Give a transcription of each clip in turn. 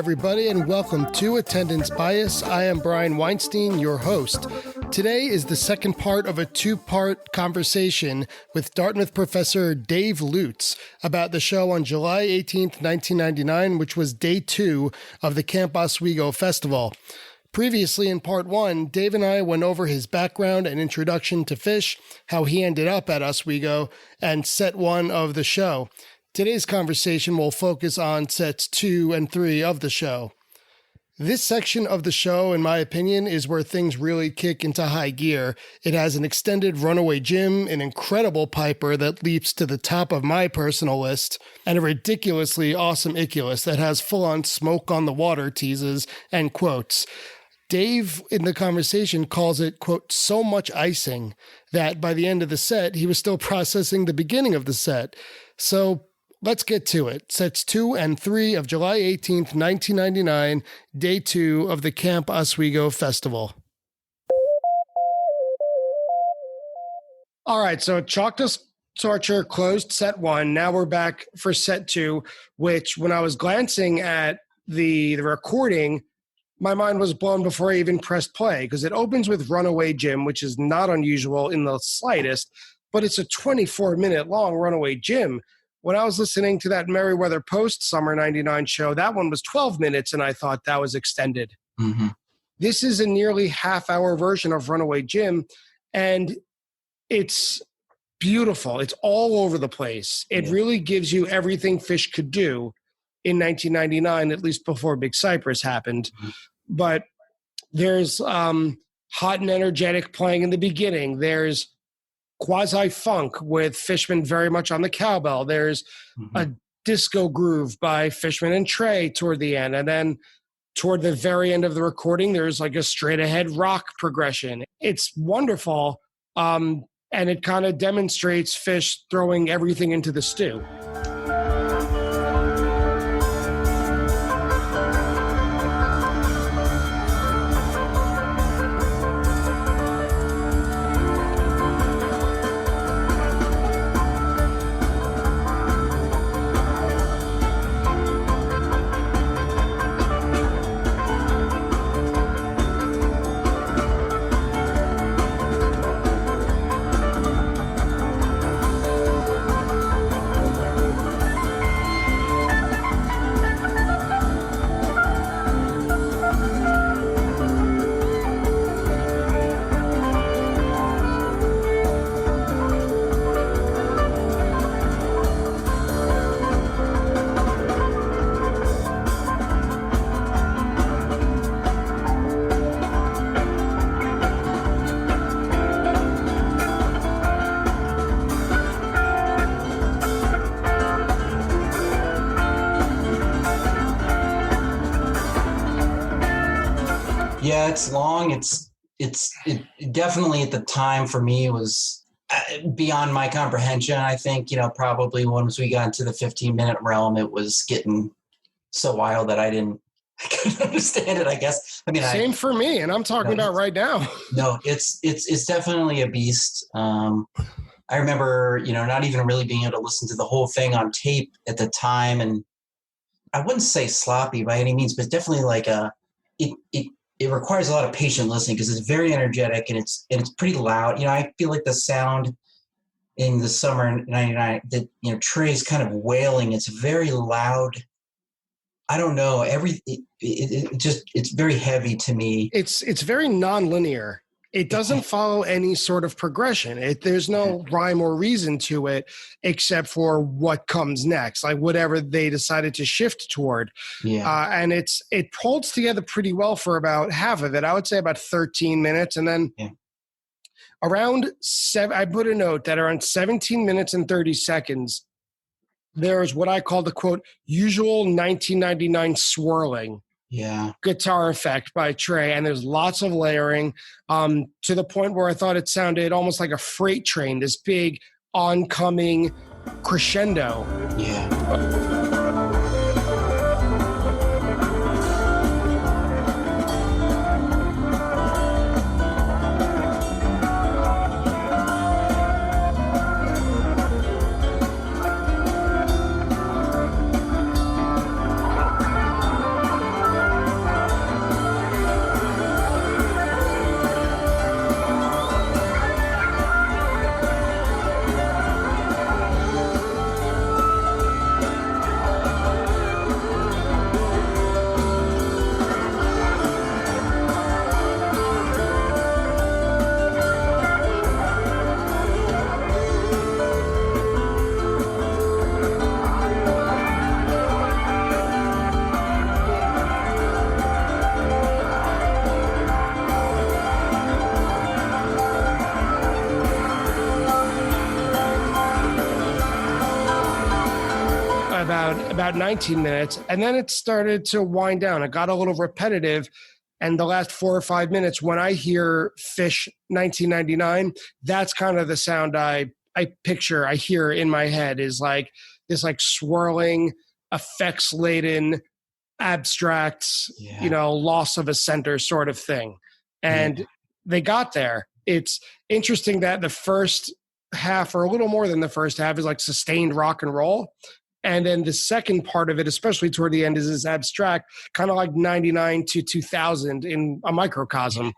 everybody, and welcome to Attendance Bias. I am Brian Weinstein, your host. Today is the second part of a two-part conversation with Dartmouth professor Dave Lutz about the show on July 18th, 1999, which was day 2 of the Camp Oswego Festival. Previously, in part 1, Dave and I went over his background and introduction to Phish, how he ended up at Oswego, and set 1 of the show. Today's conversation will focus on sets 2 and 3 of the show. This section of the show, in my opinion, is where things really kick into high gear. It has an extended runaway gym, an incredible piper that leaps to the top of my personal list, and a ridiculously awesome Iculus that has full-on smoke on the water teases and quotes. Dave, in the conversation, calls it, quote, so much icing that by the end of the set, he was still processing the beginning of the set. So let's get to it. Sets 2 and 3 of July 18th, 1999, day 2 of the Camp Oswego Festival. All right, so Chalkdust Torture closed set 1. Now we're back for set 2, which when I was glancing at the recording, my mind was blown before I even pressed play, because it opens with Runaway Jim, which is not unusual in the slightest, but it's a 24-minute long Runaway Jim. When I was listening to that Merriweather Post Summer 99 show, that one was 12 minutes, and I thought that was extended. Mm-hmm. This is a nearly half-hour version of Runaway Jim, and it's beautiful. It's all over the place. It really gives you everything Phish could do in 1999, at least before Big Cypress happened. Mm-hmm. But there's hot and energetic playing in the beginning. There's quasi-funk with Fishman very much on the cowbell. There's a disco groove by Fishman and Trey toward the end. And then toward the very end of the recording, there's like a straight-ahead rock progression. It's wonderful, and it kind of demonstrates Phish throwing everything into the stew. Yeah, it's long. It definitely at the time for me was beyond my comprehension. I think, probably once we got into the 15-minute realm, it was getting so wild that I couldn't understand it, I guess. I mean, same for me, and I'm talking about right now. No, it's definitely a beast. I remember, not even really being able to listen to the whole thing on tape at the time, and I wouldn't say sloppy by any means, but definitely like it requires a lot of patient listening because it's very energetic and it's pretty loud. I feel like the sound in the summer in 99 that, Trey's kind of wailing. It's very loud. I don't know. It's very heavy to me. It's very nonlinear. It doesn't follow any sort of progression. There's no rhyme or reason to it except for what comes next, like whatever they decided to shift toward. Yeah. And it holds together pretty well for about half of it. I would say about 13 minutes. And then around I put a note that around 17 minutes and 30 seconds, there's what I call the, quote, usual 1999 swirling. Yeah, guitar effect by Trey, and there's lots of layering to the point where I thought it sounded almost like a freight train, this big oncoming crescendo. Yeah. about 19 minutes, and then it started to wind down. It got a little repetitive, and the last 4 or 5 minutes, when I hear Phish 1999, that's kind of the sound I hear in my head, is like this like swirling, effects laden, abstract, loss of a center sort of thing. And they got there. It's interesting that the first half, or a little more than the first half, is like sustained rock and roll. And then the second part of it, especially toward the end, is this abstract, kind of like 99 to 2000 in a microcosm.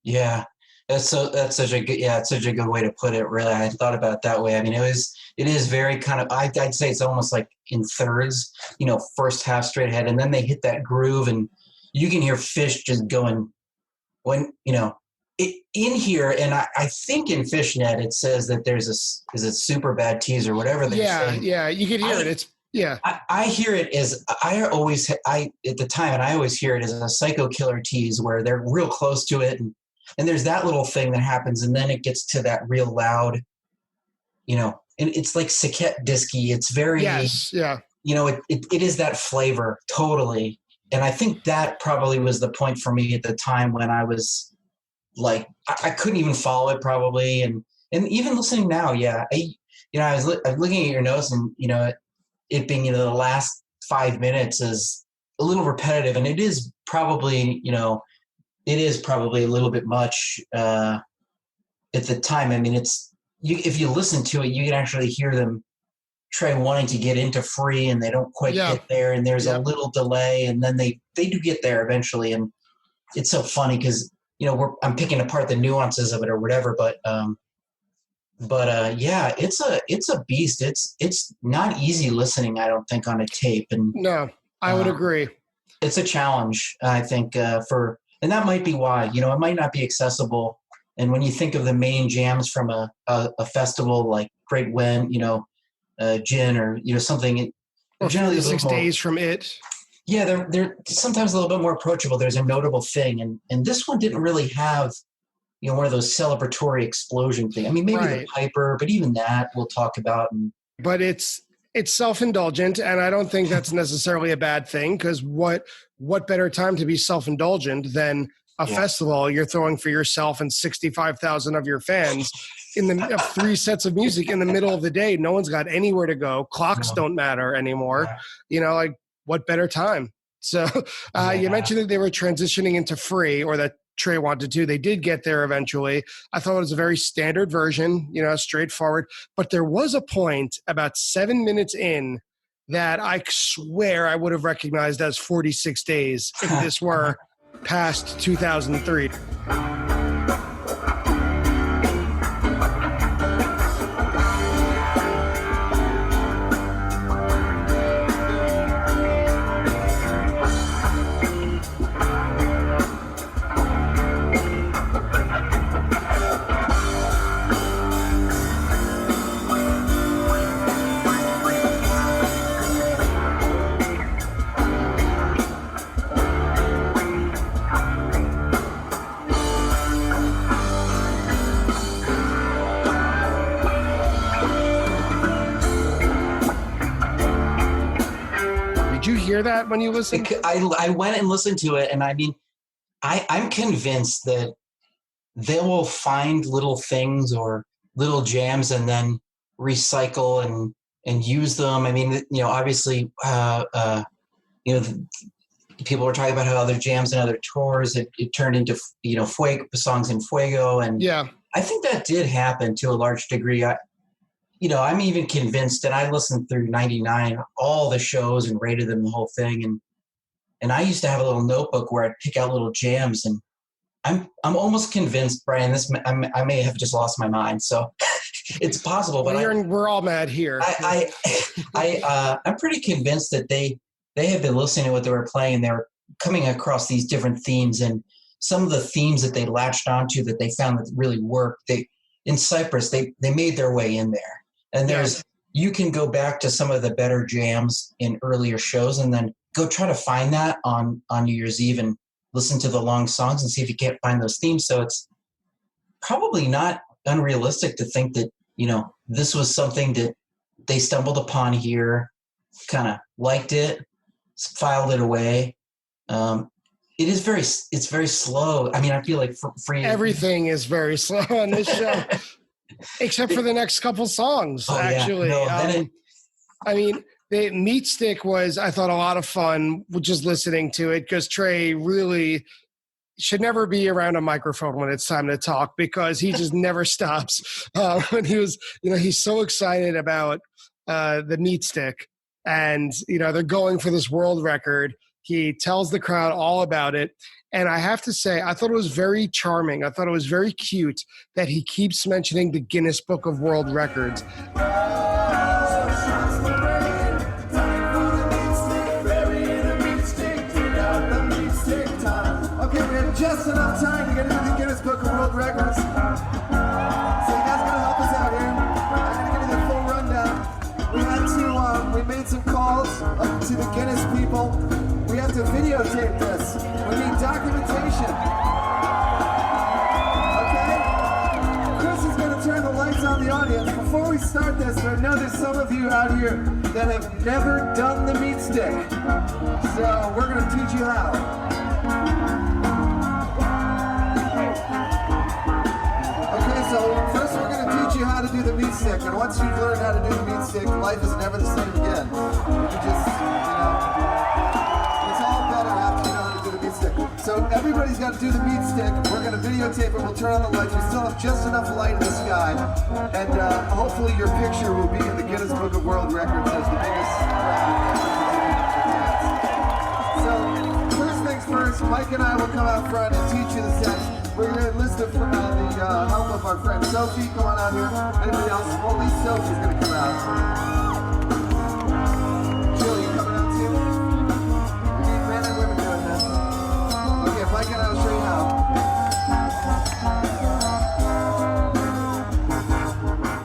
Yeah. That's such a good way to put it. Really, I had thought about it that way. I mean, it is very kind of, I'd say it's almost like in thirds, first half straight ahead, and then they hit that groove, and you can hear Phish just going when, in here. And I think in Fishnet it says that there's is it super bad teaser, whatever they're saying. Yeah, you can hear it. I hear it as at the time, and I always hear it as a Psycho Killer tease, where they're real close to it, and there's that little thing that happens, and then it gets to that real loud, and it's like Saquette disky. It's very, it is that flavor totally. And I think that probably was the point for me at the time, when I was like, I couldn't even follow it probably. And even listening now, I was looking at your notes, and, it being, the last 5 minutes is a little repetitive, and it is probably, a little bit much at the time. I mean, if you listen to it, you can actually hear them try wanting to get into free, and they don't quite get there, and there's a little delay, and then they do get there eventually. And it's so funny because, I'm picking apart the nuances of it or whatever, but it's a beast. It's not easy listening, I don't think, on a tape. And no, I would agree. It's a challenge, I think, and that might be why, it might not be accessible. And when you think of the main jams from a festival like Great Wen, Gin, or, something, or generally 6 days from it. Yeah, they're sometimes a little bit more approachable. There's a notable thing. And this one didn't really have, one of those celebratory explosion things. I mean, maybe the Piper, but even that we'll talk about. But it's self-indulgent, and I don't think that's necessarily a bad thing, because what better time to be self-indulgent than a festival you're throwing for yourself and 65,000 of your fans in the 3 sets of music in the middle of the day. No one's got anywhere to go. Clocks don't matter anymore. Like, what better time? So you mentioned that they were transitioning into free, or that Trey wanted to. They did get there eventually. I thought it was a very standard version, straightforward. But there was a point about 7 minutes in that I swear I would have recognized as 46 Days if this were past 2003. Hear that when you listen? I went and listened to it, and I mean, I'm convinced that they will find little things or little jams and then recycle and use them. I mean, obviously, people were talking about how other jams and other tours, it turned into, Fuego, songs in Fuego. And I think that did happen to a large degree. I'm even convinced, and I listened through 99, all the shows, and rated them, the whole thing. And I used to have a little notebook where I'd pick out little jams, and I'm almost convinced, Brian, I may have just lost my mind. So it's possible, but we're all mad here. I'm pretty convinced that they had been listening to what they were playing, and they were coming across these different themes, and some of the themes that they latched onto that they found that really worked. In Cyprus, they made their way in there. And you can go back to some of the better jams in earlier shows, and then go try to find that on New Year's Eve and listen to the long songs and see if you can't find those themes. So it's probably not unrealistic to think that, this was something that they stumbled upon here, kind of liked it, filed it away. It's very slow. I mean, I feel like for everything is very slow on this show, except for the next couple songs, actually. Yeah. No, I mean, the Meat Stick was, I thought, a lot of fun just listening to it, because Trey really should never be around a microphone when it's time to talk, because he just never stops. When he was, he's so excited about the Meat Stick, and, they're going for this world record. He tells the crowd all about it. And I have to say, I thought it was very charming. I thought it was very cute that he keeps mentioning the Guinness Book of World Records. Just enough time to get into the Guinness Book of World Records. So you guys gotta help us out here. I'm gonna give you the full rundown. We made some calls to the Guinness people. We have to videotape this. We need documentation. Okay? Chris is gonna turn the lights on the audience. Before we start this, I know there's some of you out here that have never done the meat stick. So we're gonna teach you how. So first we're going to teach you how to do the meat stick, and once you've learned how to do the meat stick, life is never the same again. You just, it's all better after you know how to do the meat stick. So everybody's got to do the meat stick. We're going to videotape it. We'll turn on the lights. We still have just enough light in the sky, and hopefully your picture will be in the Guinness Book of World Records as the biggest So first things first, Mike and I will come out front and teach you the steps. We're going to enlist the help of our friend Sophie. Come on out here. Anybody else? Well, at least Sophie's going to come out. Jill, you coming out too? We need men and women doing this. Okay, Mike and I will show you how.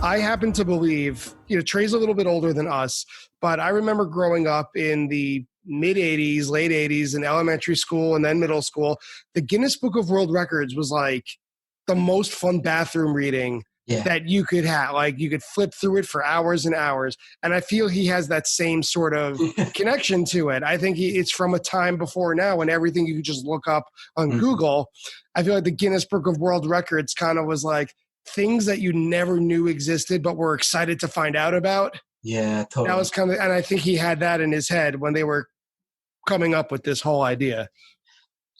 I happen to believe, Trey's a little bit older than us, but I remember growing up in the mid-'80s, late 80s in elementary school and then middle school. The Guinness Book of World Records was like the most fun bathroom reading that you could have. Like, you could flip through it for hours and hours. And I feel he has that same sort of connection to it. I think it's from a time before now when everything you could just look up on Google. I feel like the Guinness Book of World Records kind of was like things that you never knew existed but were excited to find out about. Yeah, totally. That was kind of, and I think he had that in his head when they were coming up with this whole idea.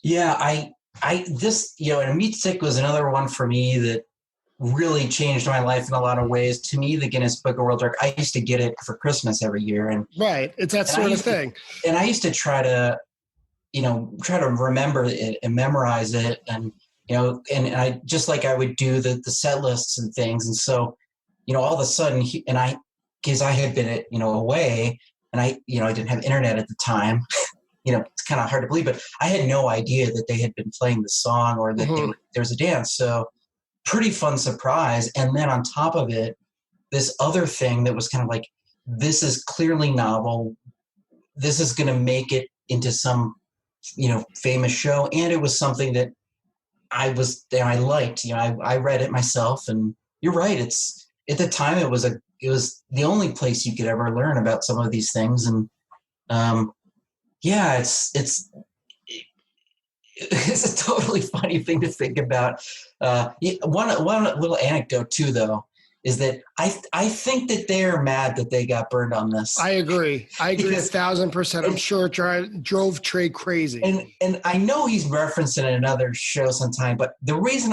Yeah, this, and a meat stick was another one for me that really changed my life in a lot of ways. To me, the Guinness Book of World Records, I used to get it for Christmas every year, and right, it's that sort of thing. And I used to try to remember it and memorize it, and and I just like I would do the set lists and things, and so all of a sudden, because I had been away, and I didn't have internet at the time. It's kind of hard to believe, but I had no idea that they had been playing the song or that there was a dance. So pretty fun surprise. And then on top of it, this other thing that was kind of like, this is clearly novel. This is going to make it into some, famous show. And it was something that I liked. I read it myself, and you're right. It's at the time it was the only place you could ever learn about some of these things. And it's a totally funny thing to think about. One little anecdote too, though, is that I think that they're mad that they got burned on this. I agree 1,000%. I'm sure it drove Trey crazy. And I know he's referenced in another show sometime, but the reason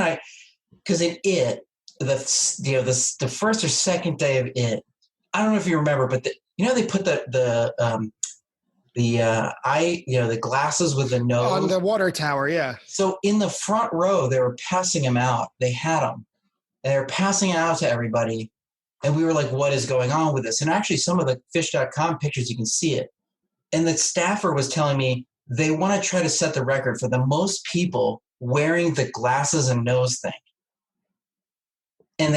because in it, the first or second day of it, I don't know if you remember, but they put the glasses with the nose on the water tower. Yeah. So in the front row, they were passing them out. They had them, and they were passing it out to everybody. And we were like, what is going on with this? And actually some of the Phish.com pictures, you can see it. And the staffer was telling me they want to try to set the record for the most people wearing the glasses and nose thing. And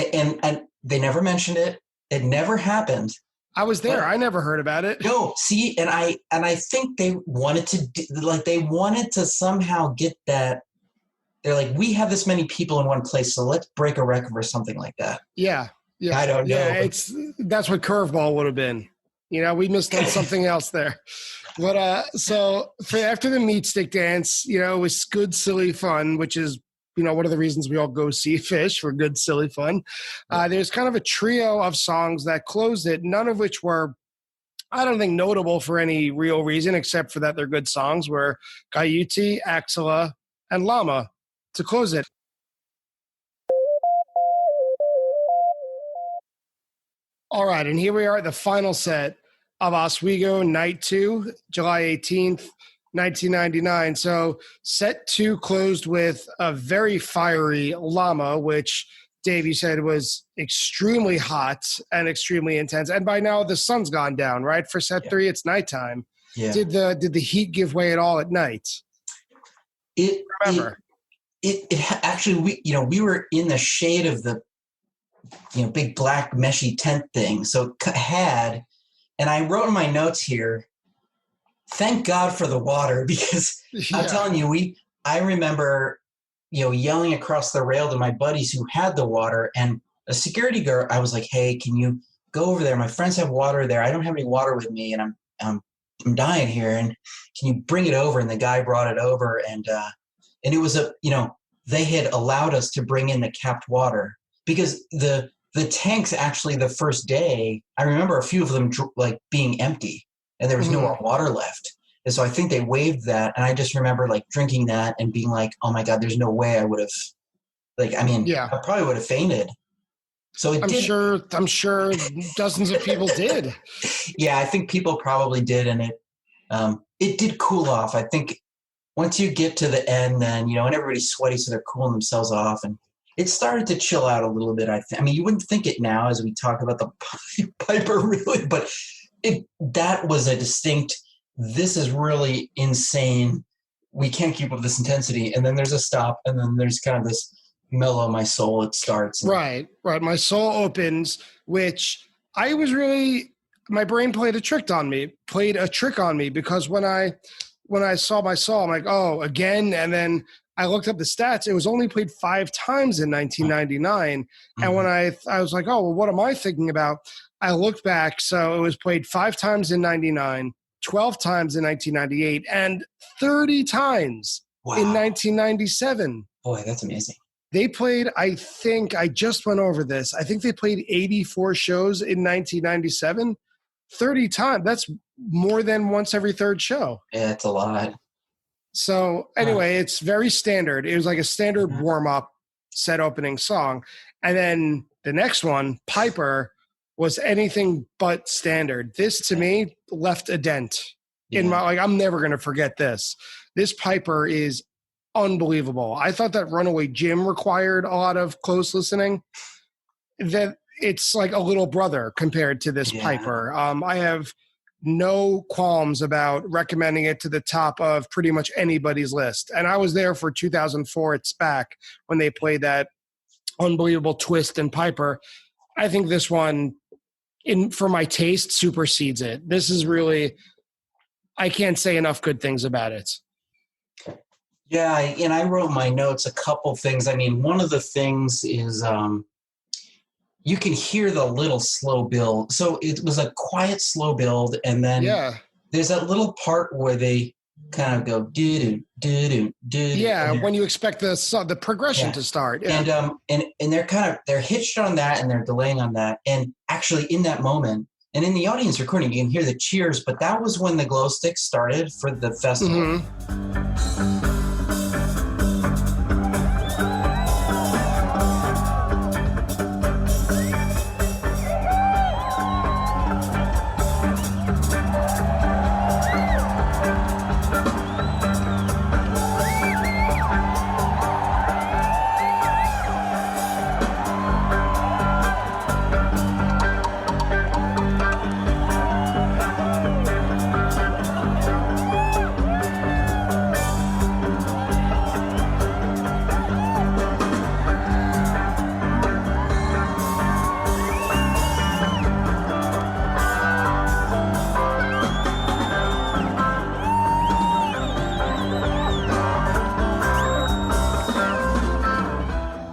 they never mentioned it. It never happened. I was there. I never heard about it. No, see, and I think they wanted to somehow get that. They're like, we have this many people in one place, so let's break a record or something like that. Yeah. I don't know. Yeah, that's what Curveball would have been. We missed on something else there. But so after the meat stick dance, it was good, silly fun, which is, one of the reasons we all go see Phish for good, silly fun. There's kind of a trio of songs that closed it, none of which were, I don't think, notable for any real reason, except for that they're good songs, were Gaiuti, Axilla, and Llama to close it. All right, and here we are at the final set of Oswego, Night 2, July 18th, 1999. So set 2 closed with a very fiery Llama, which Dave, you said was extremely hot and extremely intense. And by now the sun's gone down, right? For set 3, it's nighttime. Yeah. Did the heat give way at all at night? It actually, we were in the shade of the big black meshy tent thing. So and I wrote in my notes here, thank God for the water, because I'm telling you, I remember, yelling across the rail to my buddies who had the water, and a security guard, I was like, hey, can you go over there? My friends have water there. I don't have any water with me, and I'm dying here. And can you bring it over? And the guy brought it over, and it was they had allowed us to bring in the capped water, because the tanks actually the first day, I remember a few of them like being empty and there was no more water left. And so I think they waived that. And I just remember like drinking that and being like, oh my God, there's no way I would have I probably would have fainted. So I'm sure dozens of people did. Yeah, I think people probably did. And it did cool off. I think once you get to the end, then, and everybody's sweaty, so they're cooling themselves off, and it started to chill out a little bit. You wouldn't think it now as we talk about the Piper, really, but that was a distinct, this is really insane. We can't keep up this intensity. And then there's a stop, and then there's kind of this mellow, my soul, it starts. Right. My soul opens, which my brain played a trick on me, because when I saw my soul, I'm like, oh, again. And then I looked up the stats. It was only played 5 times in 1999. Mm-hmm. And when I was like, oh, well, what am I thinking about? I looked back. So it was played 5 times in 99, 12 times in 1998, and 30 times in 1997. Boy, that's amazing. They played, I think, I just went over this. I think they played 84 shows in 1997. 30 times. That's more than once every third show. Yeah, it's a lot. So anyway, it's very standard. It was like a standard warm-up set opening song. And then the next one, Piper, was anything but standard. This, to me, left a dent in my, I'm never going to forget this. This Piper is unbelievable. I thought that Runaway Jim required a lot of close listening. That it's like a little brother compared to this Piper. I have no qualms about recommending it to the top of pretty much anybody's list. And I was there for 2004 at SPAC when they played that unbelievable twist and Piper. I think this one, for my taste, supersedes it. This is really, I can't say enough good things about it. Yeah, and I wrote in my notes a couple things. One of the things is you can hear the little slow build. So it was a quiet, slow build, and then there's that little part where they kind of go do do do. Yeah, when you expect the progression to start. Yeah. And they're hitched on that, and they're delaying on that. And actually, in that moment, and in the audience recording, you can hear the cheers. But that was when the glow sticks started for the festival. Mm-hmm.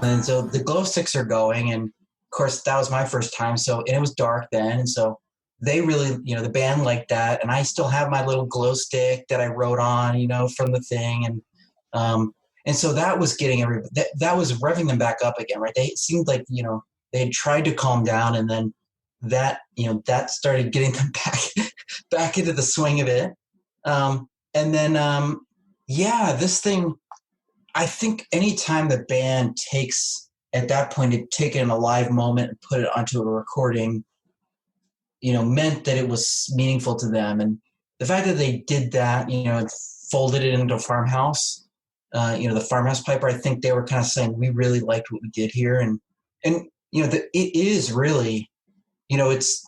And so the glow sticks are going, and of course that was my first time. And it was dark then. And so they really, the band liked that. And I still have my little glow stick that I wrote on, from the thing. And so that was getting that was revving them back up again, right? It seemed like, they had tried to calm down, and then that, that started getting them back into the swing of it. And then, this thing, I think anytime the band takes, at that point, had taken a live moment and put it onto a recording, meant that it was meaningful to them. And the fact that they did that, and folded it into a farmhouse, the farmhouse piper, I think they were kind of saying, we really liked what we did here. And it is really, it's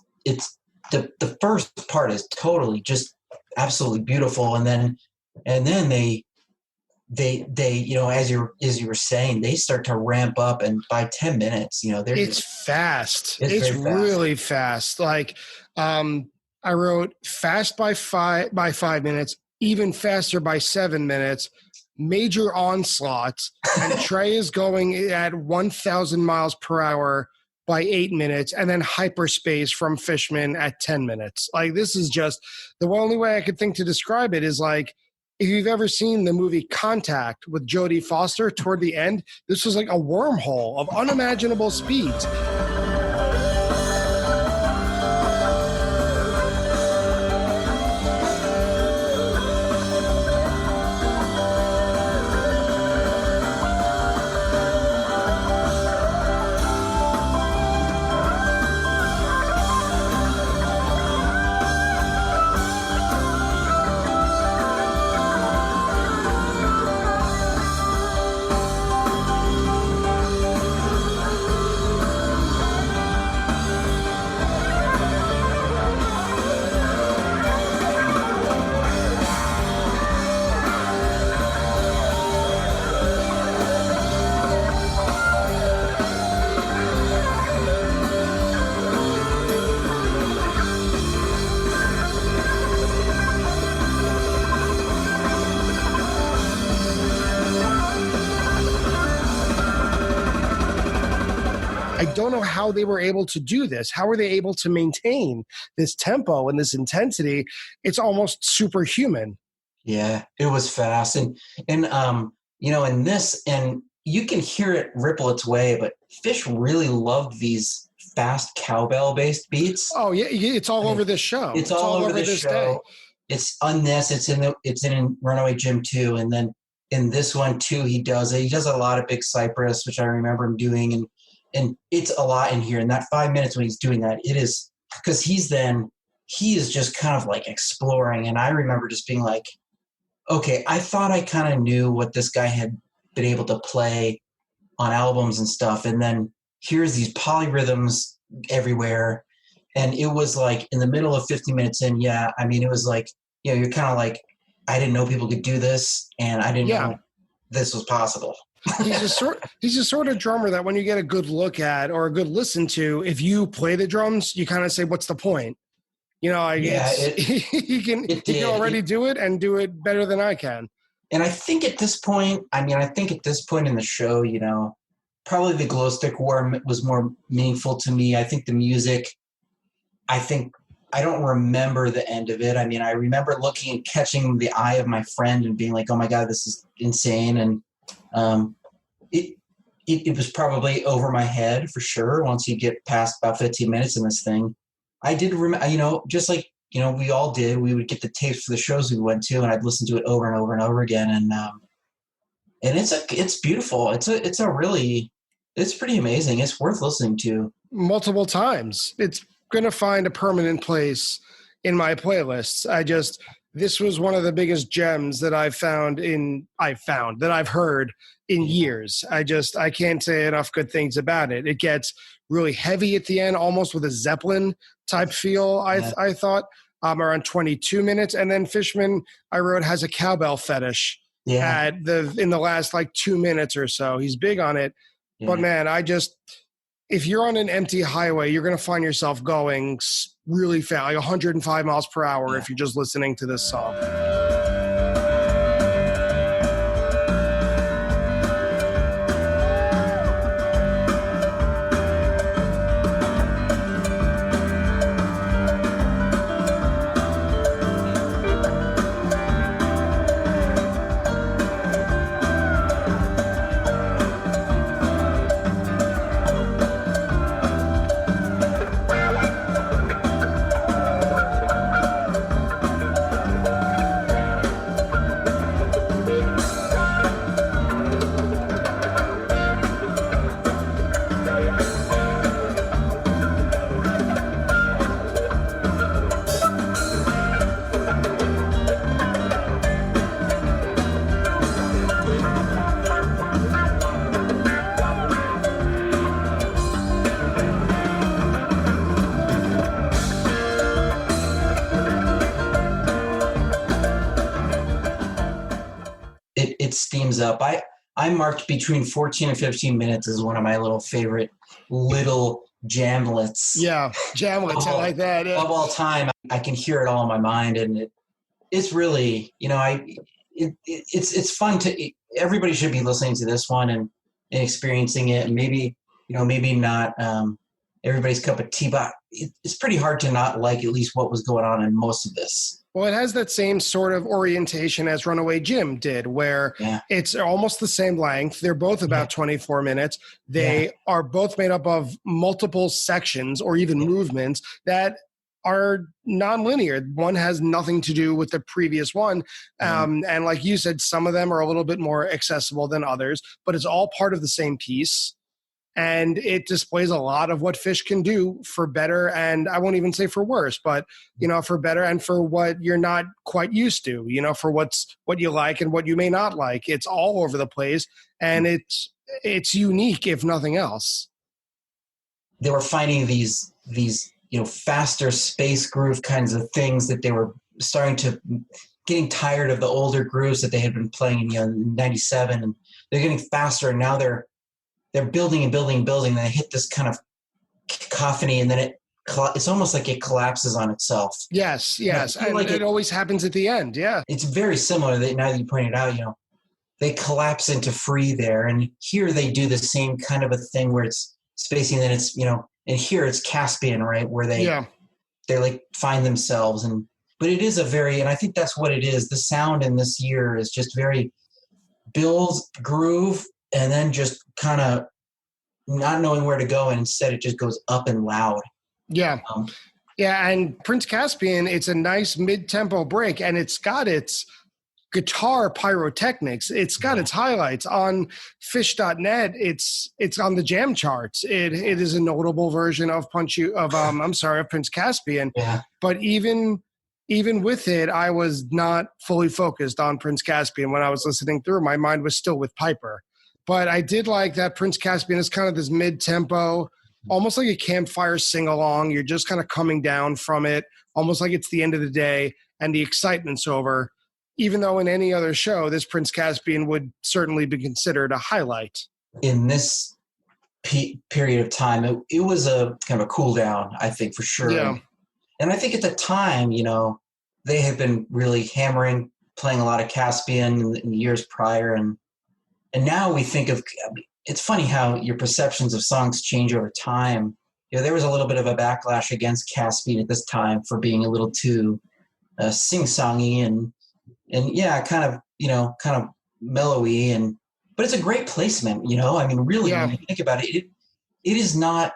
the first part is totally just absolutely beautiful. And then they as you were saying, they start to ramp up, and by 10 minutes, it's fast. It's fast. Really fast. Like, I wrote fast by 5 minutes, even faster by 7 minutes, major onslaughts, and Trey is going at 1,000 miles per hour by 8 minutes, and then hyperspace from Fishman at 10 minutes. Like, this is just the only way I could think to describe it is like, if you've ever seen the movie Contact with Jodie Foster, toward the end, this was like a wormhole of unimaginable speeds. I don't know how they were able to do this. How were they able to maintain this tempo and this intensity? It's almost superhuman. Yeah, it was fast. And in this, and you can hear it ripple its way, but Phish really loved these fast cowbell-based beats. Oh, yeah, it's all over this show. It's all over this show. Day. It's on this. It's in Runaway Jim too, and then in this one too, he does it. He does a lot of Big Cypress, which I remember him doing, and it's a lot in here. In that 5 minutes when he's doing that, it is because he is just kind of like exploring. And I remember just being like, okay, I thought I kind of knew what this guy had been able to play on albums and stuff. And then here's these polyrhythms everywhere. And it was like in the middle of 50 minutes in, it was like, you're kind of like, I didn't know people could do this. And I didn't know this was possible. He's a sort of drummer that when you get a good look at or a good listen to, if you play the drums, you kind of say, what's the point? He can already do it and do it better than I can. And I think at this point in the show, probably the glow stick war was more meaningful to me. I think the music, I don't remember the end of it. I mean, I remember looking and catching the eye of my friend and being like, oh my God, this is insane. And it was probably over my head for sure. Once you get past about 15 minutes in this thing, I did remember, just like, we all did, we would get the tapes for the shows we went to, and I'd listen to it over and over and over again. And it's beautiful. It's pretty amazing. It's worth listening to multiple times. It's going to find a permanent place in my playlists. This was one of the biggest gems that I've heard in years. I can't say enough good things about it. It gets really heavy at the end, almost with a Zeppelin type feel. I thought around 22 minutes. And then Fishman, I wrote, has a cowbell fetish in the last 2 minutes or so. He's big on it. Yeah. But man, if you're on an empty highway, you're going to find yourself going really fast, like 105 miles per hour if you're just listening to this song. teams up. I marked between 14 and 15 minutes as one of my little favorite little jamlets. Yeah, jamlets, I like that. Yeah. Of all time. I can hear it all in my mind, and it's really, it's fun to. Everybody should be listening to this one and experiencing it, and maybe not everybody's cup of tea, but it's pretty hard to not like at least what was going on in most of this. Well, it has that same sort of orientation as Runaway Jim did, where it's almost the same length. They're both about 24 minutes. They are both made up of multiple sections or even movements that are nonlinear. One has nothing to do with the previous one. And like you said, some of them are a little bit more accessible than others, but it's all part of the same piece. And it displays a lot of what Phish can do for better, and I won't even say for worse, but for better and for what you're not quite used to, for what you like and what you may not like. It's all over the place, and it's unique if nothing else. They were finding these faster space groove kinds of things that they were getting tired of the older grooves that they had been playing in 97, and they're getting faster, and now they're building and building and building. And they hit this kind of cacophony, and then it's almost like it collapses on itself. Yes. And like it always happens at the end. Yeah. It's very similar. Now that you pointed out, they collapse into free there. And here they do the same kind of a thing where it's spacing, and it's, and here it's Caspian, right? Where they like find themselves. But it is and I think that's what it is. The sound in this year is just very build, groove, and then just kind of not knowing where to go, and instead it just goes up and loud. Yeah. And Prince Caspian, it's a nice mid-tempo break, and it's got its guitar pyrotechnics. It's got its highlights. On Phish.net, it's on the jam charts. It is a notable version of Prince Caspian. Yeah. But even with it, I was not fully focused on Prince Caspian when I was listening through. My mind was still with Piper. But I did like that Prince Caspian is kind of this mid-tempo, almost like a campfire sing-along. You're just kind of coming down from it, almost like it's the end of the day and the excitement's over, even though in any other show, this Prince Caspian would certainly be considered a highlight. In this period of time, it was a kind of a cool down, I think, for sure. Yeah. And I think at the time, they had been really playing a lot of Caspian in the years prior, and now we think of, it's funny how your perceptions of songs change over time. There was a little bit of a backlash against Caspian at this time for being a little too sing-songy and kind of mellowy, but it's a great placement, really, when you think about it, it is not,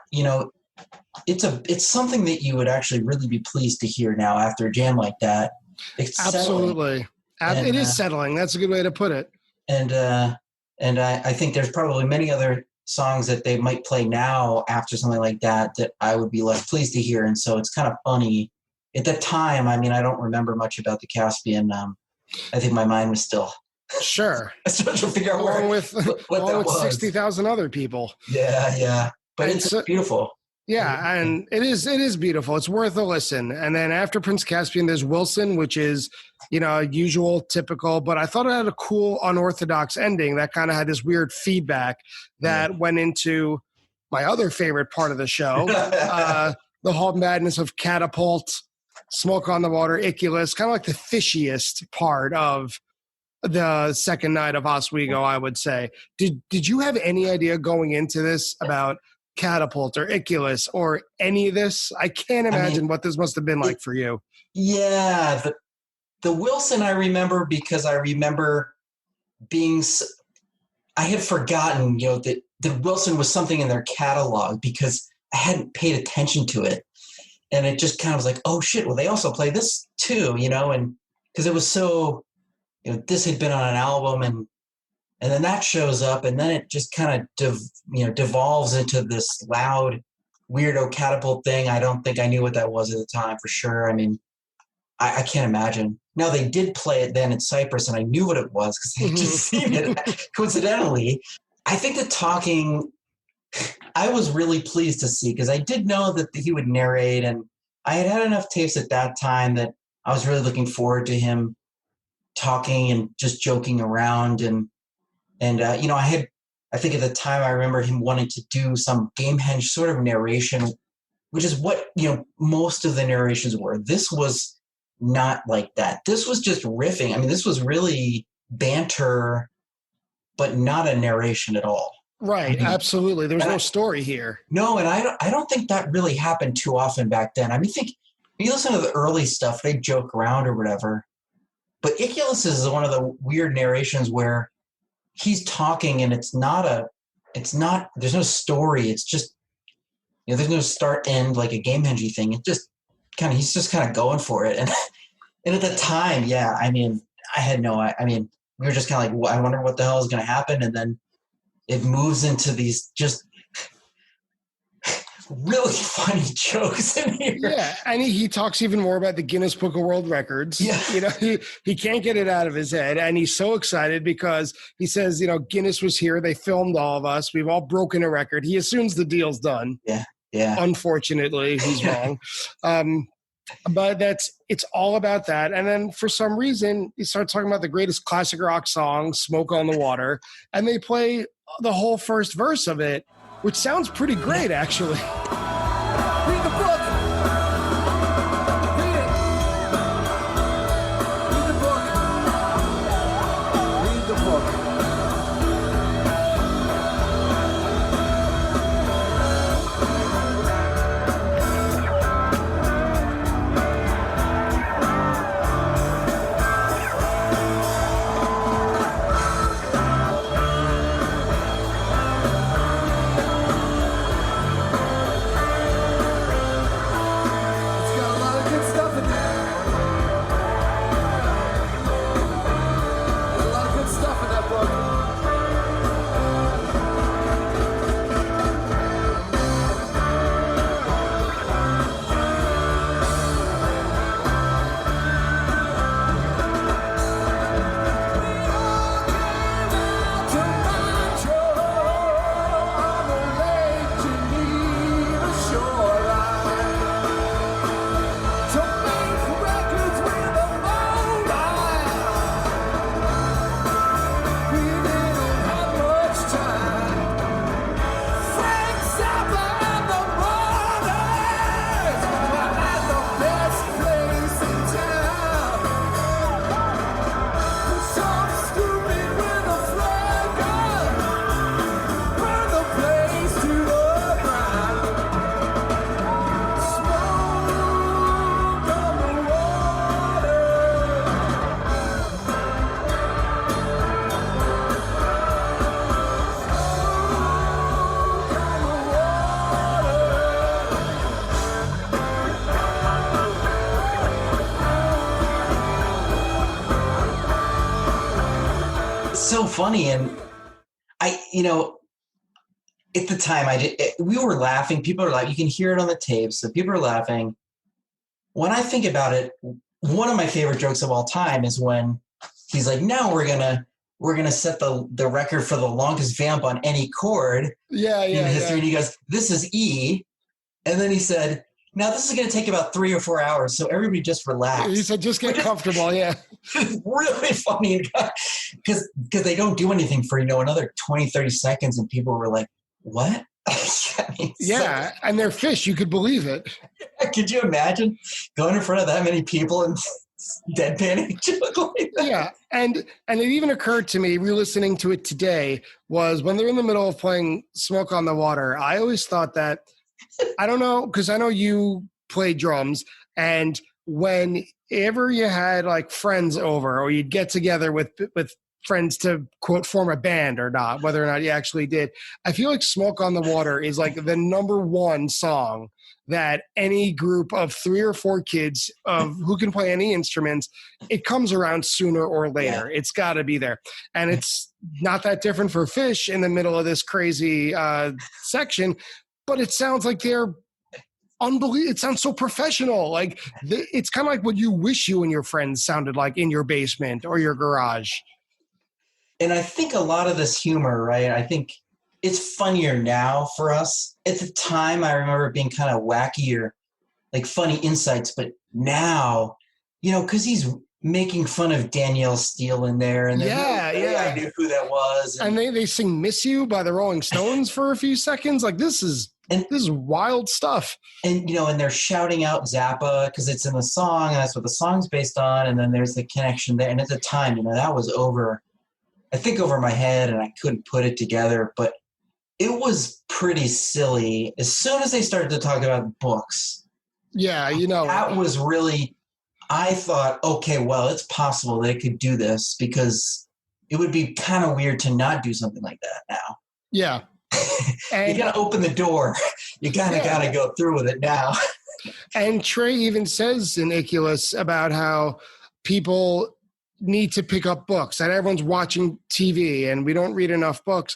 it's something that you would actually really be pleased to hear now after a jam like that. It's absolutely. It is settling. That's a good way to put it. And I think there's probably many other songs that they might play now after something like that I would be less pleased to hear. And so it's kind of funny. At the time, I don't remember much about the Caspian. I think my mind was still... Sure. I started to figure out what that was. 60,000 other people. Yeah. But it's beautiful. Yeah, and it is beautiful. It's worth a listen. And then after Prince Caspian, there's Wilson, which is, usual, typical. But I thought it had a cool, unorthodox ending that kind of had this weird feedback that went into my other favorite part of the show, the whole madness of Catapult, Smoke on the Water, Iculus, kind of like the fishiest part of the second night of Oswego, I would say. Did you have any idea going into this about Catapult or Iculus or any of this? I can't imagine what this must have been like for you. Yeah, the Wilson I remember because I remember I had forgotten, that Wilson was something in their catalog because I hadn't paid attention to it. And it just kind of was like, oh shit, well, they also play this too, and because it was so, this had been on an album and then that shows up, and then it just kind of devolves into this loud, weirdo Catapult thing. I don't think I knew what that was at the time for sure. I can't imagine. Now, they did play it then in Cyprus, and I knew what it was because I had just seen it coincidentally. I think the talking, I was really pleased to see because I did know that he would narrate, and I had enough tapes at that time that I was really looking forward to him talking and just joking around. And And, I think at the time I remember him wanting to do some Gamehenge sort of narration, which is what, most of the narrations were. This was not like that. This was just riffing. I mean, this was really banter, but not a narration at all. Right. Absolutely. There's no story here. No. And I don't think that really happened too often back then. I mean, when you listen to the early stuff, they joke around or whatever, but Iculus is one of the weird narrations where he's talking and there's no story. It's just, there's no start end like a Gamehenge thing. It just he's just kind of going for it. And at the time, yeah, I mean, we were just kind of like, well, I wonder what the hell is going to happen. And then it moves into these just really funny jokes in here. Yeah, and he talks even more about the Guinness Book of World Records. Yeah. He can't get it out of his head, and he's so excited because he says, Guinness was here. They filmed all of us. We've all broken a record. He assumes the deal's done. Yeah, yeah. Unfortunately, he's wrong. But it's all about that. And then for some reason, he starts talking about the greatest classic rock song, Smoke on the Water, and they play the whole first verse of it, which sounds pretty great, actually. Read the book. Read it. Read the book. Read the book. So funny. And at the time we were laughing. People are like, you can hear it on the tape. So people are laughing. When I think about it, one of my favorite jokes of all time is when he's like, now we're going to set the record for the longest vamp on any chord in history. And he goes, this is E. And then he said, now this is going to take about 3 or 4 hours. So everybody just relax. He said, just get comfortable. Yeah. Really funny because they don't do anything for, another 20, 30 seconds. And people were like, what? Yeah. And they're Phish. You could believe it. Could you imagine going in front of that many people and deadpanning a joke like that? Yeah. And it even occurred to me, re-listening to it today, was when they're in the middle of playing Smoke on the Water, I always thought that, I don't know, because I know you play drums, and whenever you had like friends over or you'd get together with friends to quote form a band or not, whether or not you actually did, I feel like Smoke on the Water is like the number one song that any group of 3 or 4 kids who can play any instruments, it comes around sooner or later. Yeah. It's got to be there. And it's not that different for Phish in the middle of this crazy section, but it sounds like they're unbelievable. It sounds so professional. Like it's kind of like what you wish you and your friends sounded like in your basement or your garage. And I think a lot of this humor, right? I think it's funnier now for us. At the time, I remember it being kind of wacky or like funny insights. But now, because he's making fun of Danielle Steele in there. And Yeah. I knew who that was. And they sing Miss You by the Rolling Stones for a few seconds. Like, this is wild stuff. And, and they're shouting out Zappa because it's in the song, and that's what the song's based on. And then there's the connection there. And at the time, that was over my head, and I couldn't put it together. But it was pretty silly. As soon as they started to talk about books. Yeah, that was really, I thought, okay, well, it's possible they could do this, because it would be kind of weird to not do something like that now. Yeah. And you got to open the door. You kind of got to go through with it now. And Trey even says in Iculus about how people need to pick up books, and everyone's watching TV and we don't read enough books.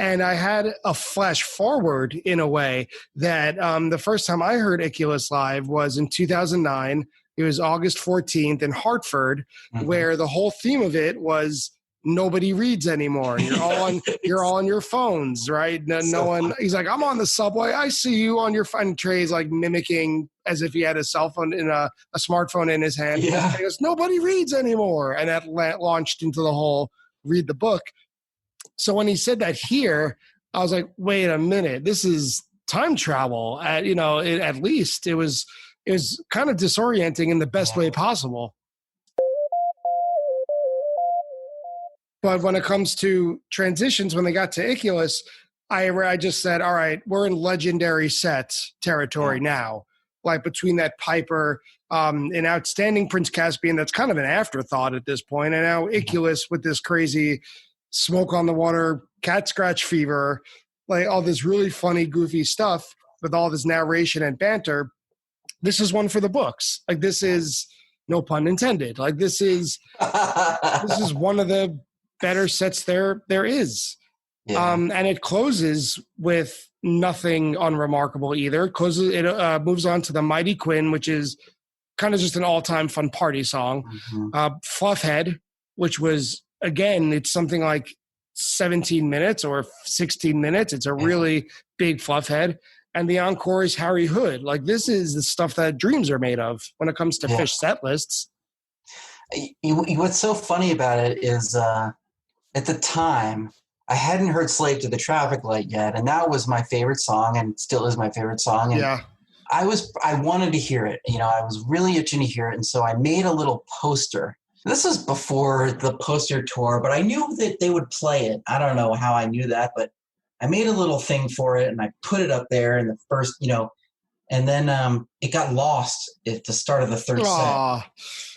And I had a flash forward in a way that the first time I heard Iculus live was in 2009. It was August 14th in Hartford, where the whole theme of it was nobody reads anymore. You're all on your phones, right? No one. He's like, I'm on the subway. I see you on your phone. Trey's like mimicking as if he had a cell phone in a smartphone in his hand. Yeah. He goes, nobody reads anymore, and that launched into the whole read the book. So when he said that here, I was like, wait a minute, this is time travel. At least it was kind of disorienting in the best way possible. But when it comes to transitions, when they got to Iculus, I just said, all right, we're in legendary set territory now. Like between that Piper, an outstanding Prince Caspian that's kind of an afterthought at this point, and now Iculus with this crazy Smoke on the Water, Cat Scratch Fever, like all this really funny, goofy stuff with all this narration and banter. This is one for the books. Like, this is, no pun intended, like this is one of the better sets there is. Yeah. And it closes with nothing unremarkable either. It moves on to the Mighty Quinn, which is kind of just an all-time fun party song. Fluffhead, which was, again, it's something like 17 minutes or 16 minutes. It's a really big Fluffhead. And the encore is Harry Hood. Like, this is the stuff that dreams are made of when it comes to Phish set lists. What's so funny about it is at the time, I hadn't heard Slave to the Traffic Light yet, and that was my favorite song and still is my favorite song. And I wanted to hear it. I was really itching to hear it, and so I made a little poster. This was before the poster tour, but I knew that they would play it. I don't know how I knew that, but I made a little thing for it, and I put it up there in the first, and then it got lost at the start of the third set.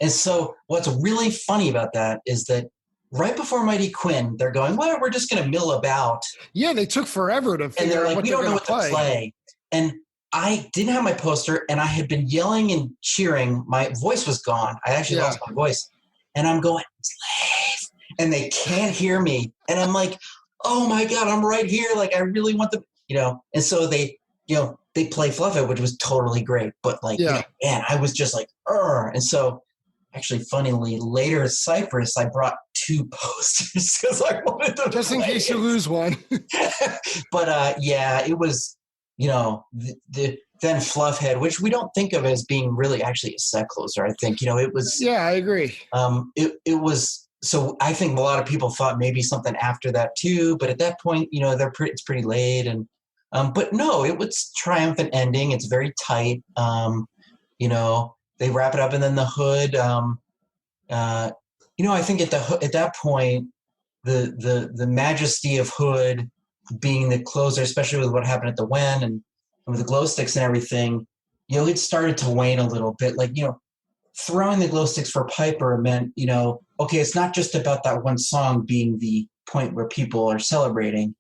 And so what's really funny about that is that right before Mighty Quinn, they're going, well, we're just going to mill about. Yeah, they took forever to figure out what we don't know what to play. And I didn't have my poster, and I had been yelling and cheering. My voice was gone. I actually lost my voice. And I'm going, Slave! And they can't hear me. And I'm like, oh my God, I'm right here. Like, I really want them, And so they play Fluffhead, which was totally great. But man, I was just like, And so actually, funnily, later at Cypress, I brought 2 posters because I wanted them just in case you lose one. But it was, then Fluffhead, which we don't think of as being really actually a set closer. I think, it was. Yeah, I agree. It was. So I think a lot of people thought maybe something after that too, but at that point, it's pretty late, and but no, it was triumphant ending. It's very tight. They wrap it up, and then the Hood. I think at that point, the majesty of Hood being the closer, especially with what happened at the Wen and with the glow sticks and everything, it started to wane a little bit. Like, throwing the glow sticks for Piper meant, okay, it's not just about that one song being the point where people are celebrating.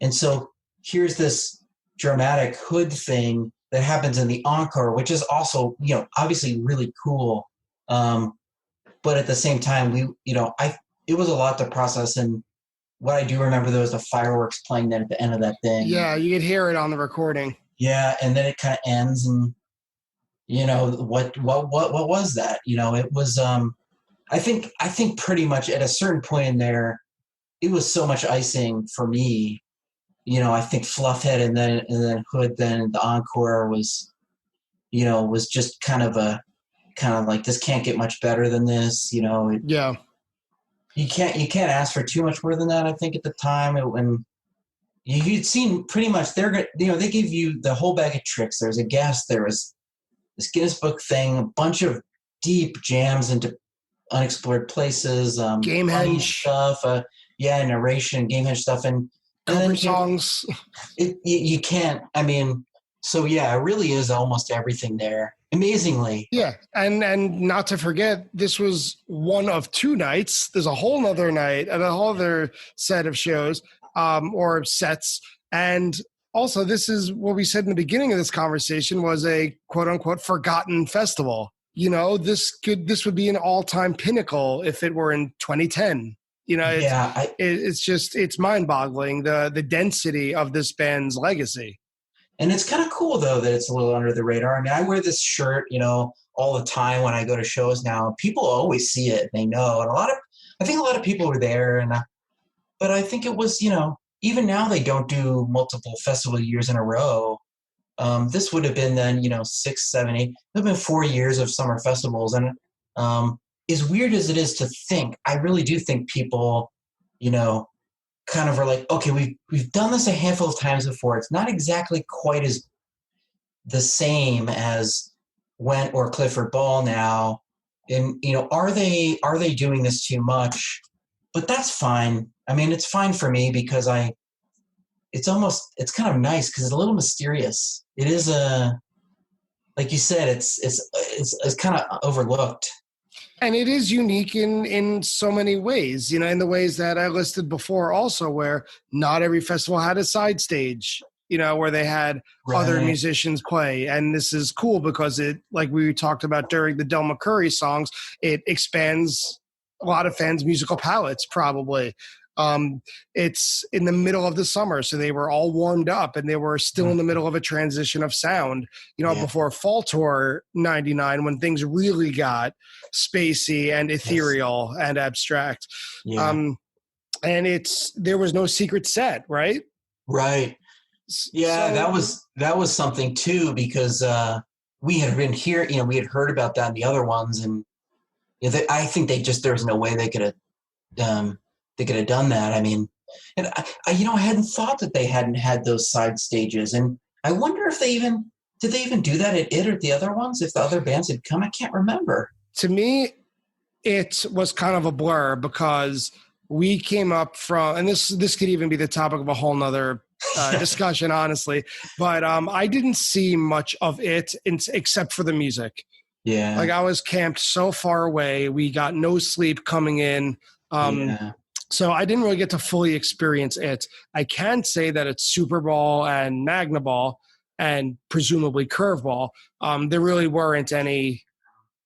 And so here's this dramatic Hood thing that happens in the encore, which is also, obviously really cool. But at the same time, it was a lot to process. And what I do remember, there was the fireworks playing then at the end of that thing. Yeah, you could hear it on the recording. Yeah, and then it kind of ends, and what was that? It was. I think pretty much at a certain point in there, it was so much icing for me. I think Fluffhead and then Hood, then the encore was just kind of like, this can't get much better than this. you can't ask for too much more than that. I think at the time when you'd seen pretty much they give you the whole bag of tricks. There's a guest, there was this Guinness Book thing, a bunch of deep jams into unexplored places, Gamehenge stuff, narration, Gamehenge stuff, and cover songs. You can't. I mean, so yeah, it really is almost everything there. Amazingly. Yeah. And not to forget, this was one of 2 nights. There's a whole nother night and a whole other set of shows or sets. And also, this is what we said in the beginning of this conversation was a quote unquote forgotten festival. You know, this would be an all-time pinnacle if it were in 2010. You know, it's mind boggling, the density of this band's legacy. And it's kind of cool, though, that it's a little under the radar. I mean, I wear this shirt, all the time when I go to shows now. People always see it. They know. And I think a lot of people were there. But I think it was, even now they don't do multiple festival years in a row. This would have been then, 6, 7, 8. It would have been 4 years of summer festivals. And as weird as it is to think, I really do think people, kind of are like, okay, we've done this a handful of times before. It's not exactly quite as the same as Went or Clifford Ball now. And, are they doing this too much? But that's fine. I mean, it's fine for me because it's kind of nice because it's a little mysterious. It is like you said, it's kind of overlooked. And it is unique in so many ways, in the ways that I listed before also, where not every festival had a side stage, where they had other musicians play. And this is cool because it, like we talked about during the Del McCurry songs, it expands a lot of fans' musical palettes probably. It's in the middle of the summer, so they were all warmed up and they were still in the middle of a transition of sound, before Fall Tour 99 when things really got spacey and ethereal and abstract. Yeah. And there was no secret set, right? Right. Yeah, that was something too, because we had been here, we had heard about that in the other ones, and I think there was no way they could have done that. I mean, and I hadn't thought that they hadn't had those side stages, and I wonder if did they even do that at it or the other ones? If the other bands had come, I can't remember. To me, it was kind of a blur because we came up from, and this could even be the topic of a whole nother discussion, honestly. But I didn't see much of it except for the music. Yeah, like I was camped so far away. We got no sleep coming in. So I didn't really get to fully experience it. I can say that it's Super Bowl and Magna Ball and presumably Curveball. There really weren't any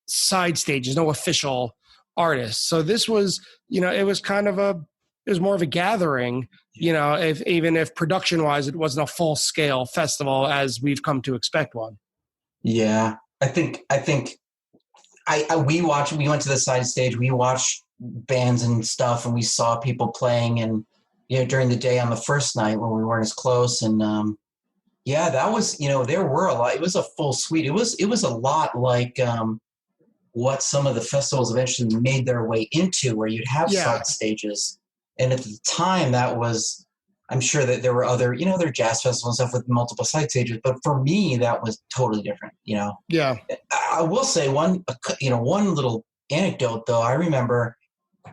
side stages, no official artists. So this was, it was kind of it was more of a gathering, even if production wise, it wasn't a full scale festival as we've come to expect one. Yeah. I think we went to the side stage. We watched bands and stuff, and we saw people playing, and during the day on the first night when we weren't as close, and that was there were a lot. It was a full suite. It was a lot like what some of the festivals eventually made their way into, where you'd have side stages, and at the time that was, I'm sure that there were other there are jazz festivals and stuff with multiple side stages, but for me that was totally different. Yeah, I will say one little anecdote though. I remember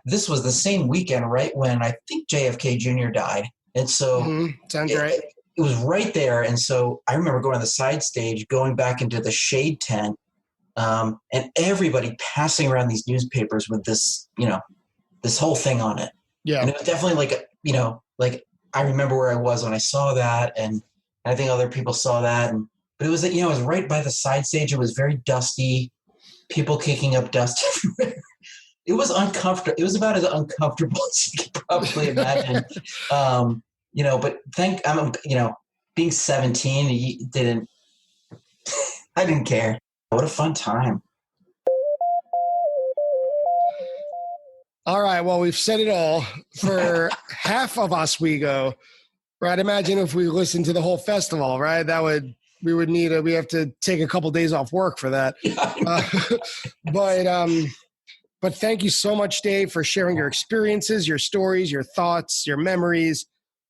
this was the same weekend, right when I think JFK Jr. died. And so sounds right. It was right there. And so I remember going to the side stage, going back into the shade tent, and everybody passing around these newspapers with this, this whole thing on it. Yeah. And it was definitely like I remember where I was when I saw that. And I think other people saw that. But it was, it was right by the side stage. It was very dusty, people kicking up dust everywhere. It was uncomfortable. It was about as uncomfortable as you could probably imagine. But being 17, I didn't care. What a fun time. All right. Well, we've said it all for half of Oswego, right? Imagine if we listened to the whole festival, right? We have to take a couple days off work for that. But thank you so much, Dave, for sharing your experiences, your stories, your thoughts, your memories,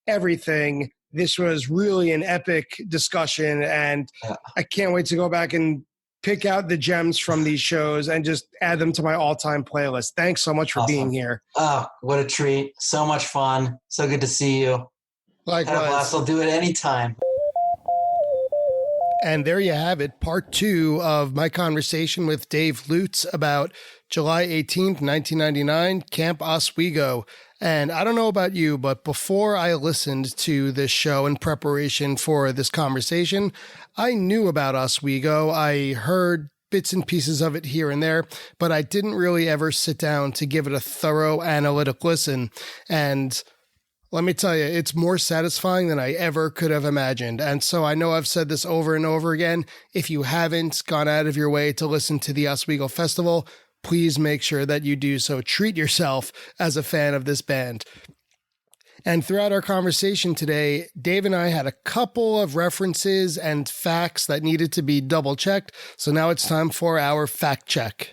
everything. This was really an epic discussion, and I can't wait to go back and pick out the gems from these shows and just add them to my all-time playlist. Thanks so much for being here. Oh, what a treat. So much fun. So good to see you. Likewise. Have a blast. I'll do it anytime. And there you have it, part 2 of my conversation with Dave Lutz about July 18th, 1999, Camp Oswego. And I don't know about you, but before I listened to this show in preparation for this conversation, I knew about Oswego. I heard bits and pieces of it here and there, but I didn't really ever sit down to give it a thorough analytic listen. And let me tell you, it's more satisfying than I ever could have imagined. And so I know I've said this over and over again. If you haven't gone out of your way to listen to the Oswego Festival, please make sure that you do so. Treat yourself as a fan of this band. And throughout our conversation today, Dave and I had a couple of references and facts that needed to be double checked. So now it's time for our fact check.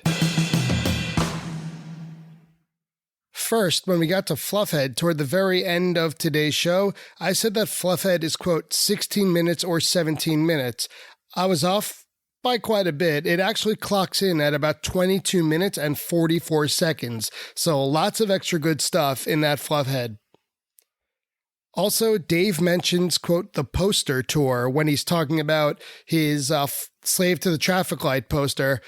First, when we got to Fluffhead toward the very end of today's show, I said that Fluffhead is, quote, 16 minutes or 17 minutes. I was off by quite a bit. It actually clocks in at about 22 minutes and 44 seconds. So lots of extra good stuff in that Fluffhead. Also, Dave mentions, quote, the poster tour when he's talking about his Slave to the Traffic Light poster.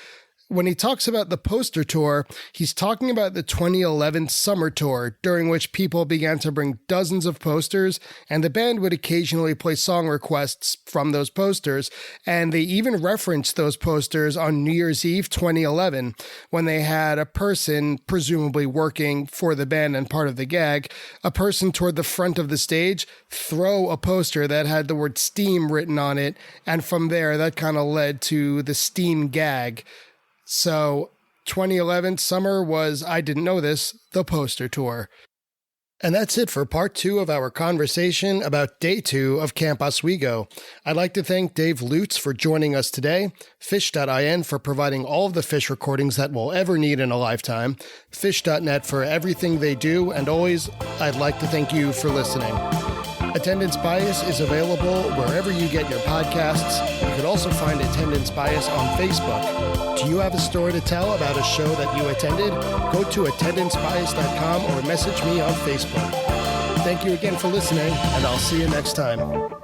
When he talks about the poster tour, he's talking about the 2011 summer tour, during which people began to bring dozens of posters, and the band would occasionally play song requests from those posters, and they even referenced those posters on New Year's Eve 2011, when they had a person, presumably working for the band and part of the gag, a person toward the front of the stage, throw a poster that had the word Steam written on it, and from there, that kind of led to the Steam gag. So 2011 summer was, I didn't know this, the poster tour. And that's it for part 2 of our conversation about day 2 of Camp Oswego. I'd like to thank Dave Lutz for joining us today, Phish.in for providing all of the Phish recordings that we'll ever need in a lifetime, Phish.net for everything they do, and always, I'd like to thank you for listening. Attendance Bias is available wherever you get your podcasts. You could also find Attendance Bias on Facebook. Do you have a story to tell about a show that you attended? Go to attendancebias.com or message me on Facebook. Thank you again for listening, and I'll see you next time.